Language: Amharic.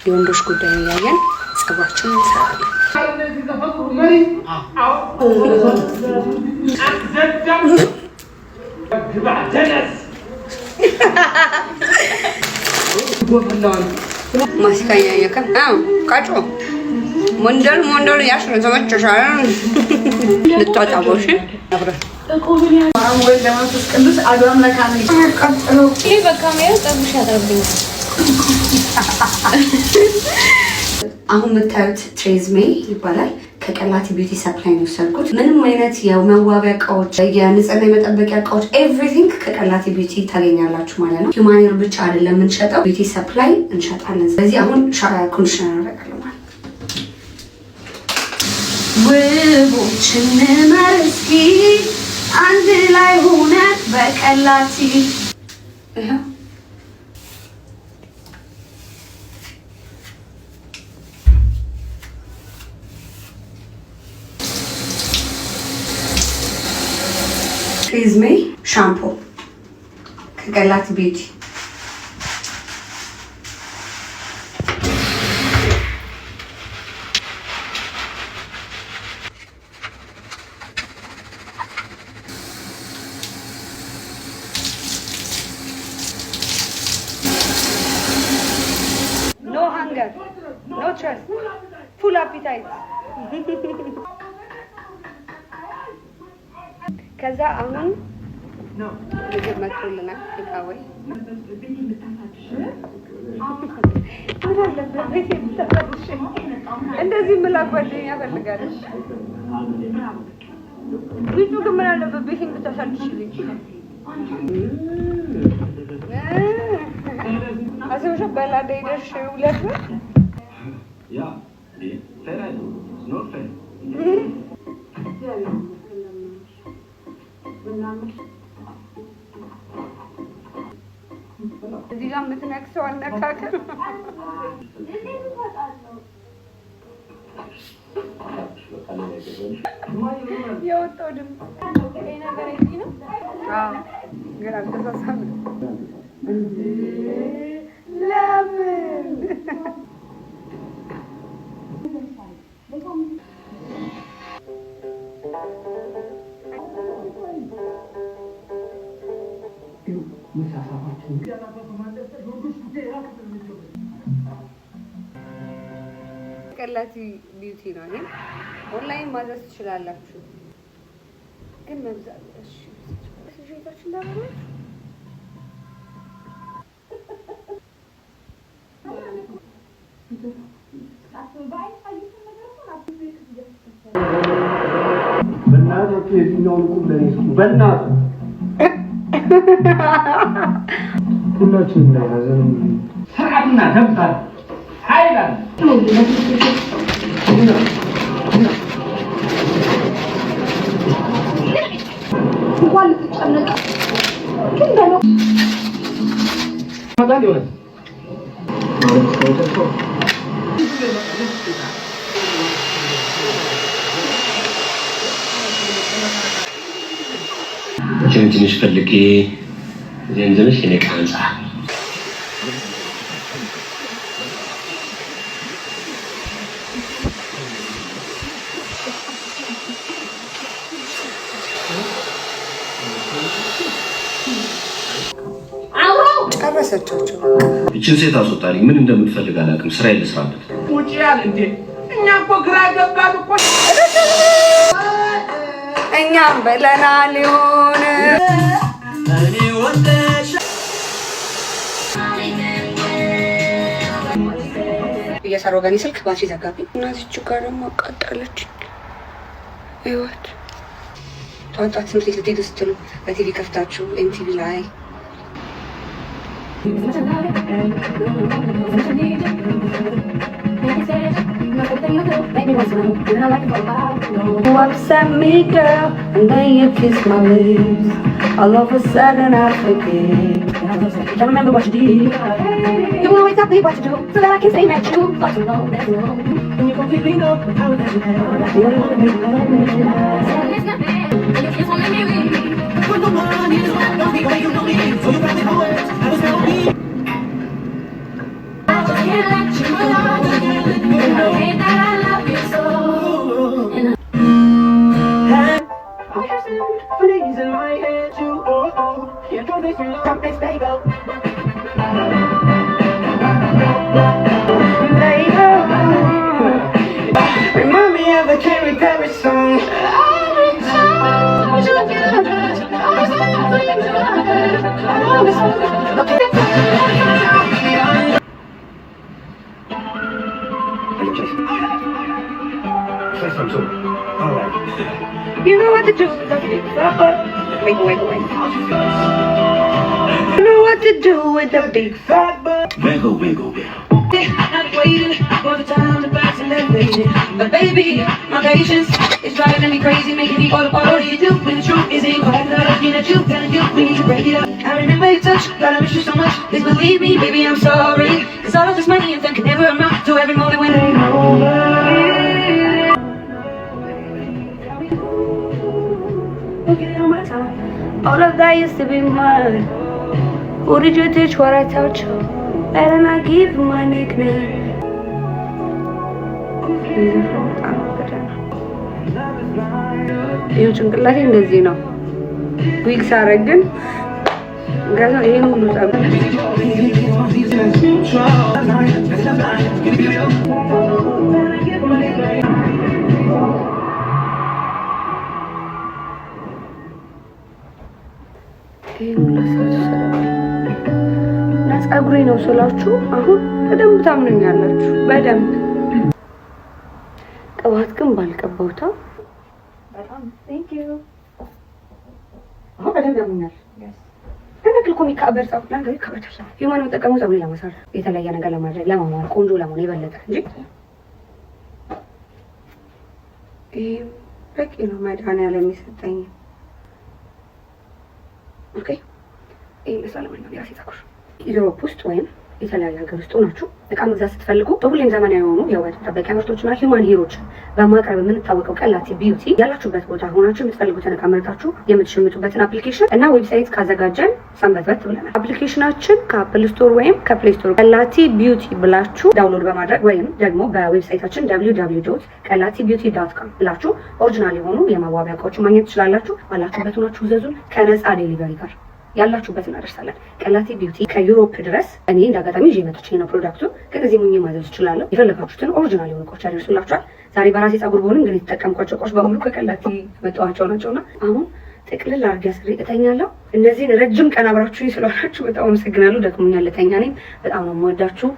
የወንዶች ጉዳይ ያያየን ጸጉራችንን እንሰራለን። ማስካኛ ያከም ቃጮ ሞንደል ያሽነ ተመቸሻል ልታጣቦሽ አብረ ወይ ለማንተስ ቅዱስ አግራም ለካሜ ቀጥሎ ይሄ በካሜራ ጠብሽ ያደርብኝ። አሁን የምታዩት ትሬዝሜ ይባላል። ከቀላቲ ቢዩቲ ሰፕላይ ነው የወሰድኩት። ምንም አይነት የመዋቢያ እቃዎች፣ የንጽህና የመጠበቂያ እቃዎች ኤቭሪቲንግ ከቀላቲ ቢዩቲ ታገኛላችሁ ማለት ነው። ሂውማኔር ብቻ አይደለም የምንሸጠው፣ ቢዩቲ ሰፕላይ እንሸጣለን። ስለዚህ አሁን ኮንዲሽነር አደርጋለሁ ማለት ውቦች እንመር እስኪ አንድ ላይ ሆነ በቀላቲ ትሬዝሜ ሻምፖ ከቀላቲ ቢዩቲ ኖ ሃንገር ኖ ስትረስ ፉል አፒታይት ከዛ አሁን ምግብ መጥቶልናል። ቴካዌይ ምን አለበት ቤት የምታፈርሽ እንደዚህ ምን ጓደኛ ፈልጋለሽ? ቢቱ ግን ምን አለበት ቤት የምታሳድሽልኝ? አሰብሽ በላዳ ሄደሽ ሁለት ነው ያ ፌራይ ኖ ፌር እዚህ ጋር የምትነክሰው አነካከል የወጣው ድምፅ ይሄ ነገር እዚህ ነው። ግን አልተሳሳም። ለምን ቀላቲ ቢዩቲ ነው። ይሄ ኦንላይን ማዘዝ ትችላላችሁ። ግን መብዛት እሺ እሺ እንዳለው በእናትህ የትኛውን ቁም ለኔ ስሙ በእናትህ ሁላችንም ላይ ሀዘን ሰዓትና ተምሳል አይላል እንኳን ልትጨነቅ ግን በለው ማዳን ይሆናል። ትንሽ ፈልጌ ዘንድነሽ እኔ ቃንጻ ጨረሰቻቸው። እቺን ሴት አስወጣልኝ። ምን እንደምትፈልግ አላውቅም። ስራ ይልስራበት ውጪ ያል እንዴ እኛ እኮ ግራ ገባን እኮ እኛም በለናል ይሁን እኔ ወደሽ እየሰራሁ ገኒ ስልክ ባንቺ ዘጋብኝ እና እዚች ጋር ደግሞ አቃጠለች። ህይወት ታውጣት ትምህርት ቤት ልትሄዱ ስትሉ በቲቪ ከፍታችሁ ኤምቲቪ ላይ You upset me, girl, and then you kissed my lips. All of a sudden I forget. Don't remember what you did. You always tell me what to do, so that I can say that you thought you know that's wrong. And you completely know how that you have. You don't make me when the money is not the way you know me, so you got me always. I was telling me I just can't let you go. Say something to me. All right. You know what to do with a big fat butt. Wait. You know what to do with a big fat butt. Wiggle. Not waiting for the time to pass and then waiting. But baby, my patience is driving me crazy, making me fall apart. What do you do when the truth isn't quite looking at you? Telling you we need to break it up. I remember your touch, God I miss you so much. Please believe me, baby, I'm sorry. Cause all of this money and fame can never amount to every moment when it ain't over. Look at all my time. All of that used to be mine. Who did you teach what I taught you? Better not give you my nickname. ይኸው ጭንቅላቴ እንደዚህ ነው። ዊግ ሳረግ ግን ገና ይሄን ሁሉ ጸጉር ጸጉሬ ነው ስላችሁ አሁን በደንብ ታምኑኛላችሁ። በደንብ ቅባት ግን ባልቀባውታ በጣም ቴንክ ዩ። አሁን በደንብ ያምኛል። ተነክል ኮሚካ አበርጻ ለምን ይከበታል? ሂውማን መጠቀሙ ጸጉሬ ለማሳር የተለያየ ነገር ለማድረግ ለማማር ቆንጆ ለመሆን የበለጠ እንጂ በቂ ነው። መድኃኒዓለም የሚሰጠኝ ኦኬ። ይሄ ለሰላም ነው ያሲታ ኩሽ ዩሮፕ ውስጥ ወይም የተለያየ ሀገር ውስጥ ሆናችሁ እቃ መግዛት ስትፈልጉ በሁሌም ዘመናዊ የሆኑ የውበት መጠበቂያ ምርቶችና ሂውማን ሄሮችን በማቅረብ የምንታወቀው ቀላቲ ቢዩቲ ያላችሁበት ቦታ ሆናችሁ የምትፈልጉትን እቃ መርጣችሁ የምትሸምቱበትን አፕሊኬሽን እና ዌብሳይት ካዘጋጀን ሰንበትበት ብለናል። አፕሊኬሽናችን ከአፕል ስቶር ወይም ከፕሌይ ስቶር ቀላቲ ቢዩቲ ብላችሁ ዳውንሎድ በማድረግ ወይም ደግሞ በዌብሳይታችን www.qalatibeauty.com ብላችሁ ኦሪጂናል የሆኑ የመዋቢያ እቃዎችን ማግኘት ትችላላችሁ። ባላችሁበት ሆናችሁ ዘዙን ከነፃ ዴሊቨሪ ጋር ያላችሁበት እናደርሳለን። ቀላቲ ቢዩቲ ከዩሮፕ ድረስ እኔ እንዳጋጣሚ ይዤ መጥቼ ነው ፕሮዳክቱን ግን እዚህ ሙኝ ማዘዝ ይችላል። የፈለጋችሁትን ኦሪጂናል የሆኑ እቃዎች ያደርሱላችኋል። ዛሬ በራሴ ጸጉር ቦልን ግን የተጠቀምኳቸው እቃዎች በሙሉ ከቀላቲ መጣዋቸው ናቸውና አሁን ጥቅልል አድርጌ አስሬ እተኛለሁ። እነዚህን ረጅም ቀን አብራችሁኝ ስለሆናችሁ በጣም አመሰግናለሁ። ደክሞኛል፣ ልተኛ ነኝ። በጣም ነው የምወዳችሁ።